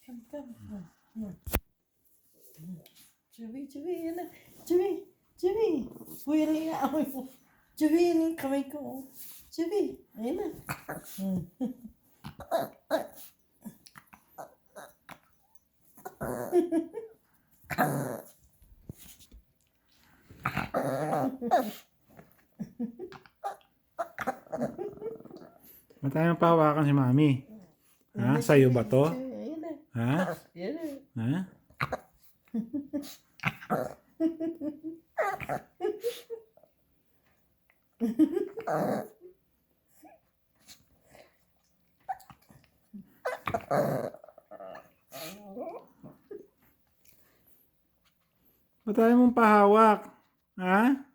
Come. Chubby, yan na. Chubby. Kuya na iaaway mo. Chubby, yan yung kamay ko. Chubby, ayun na. Ba't tayo pahawakan si Mami? Ha? Sa'yo ba to? Ayun na. Ha? Yan na. Ha? Ba't tayo mong pahawak? Ha?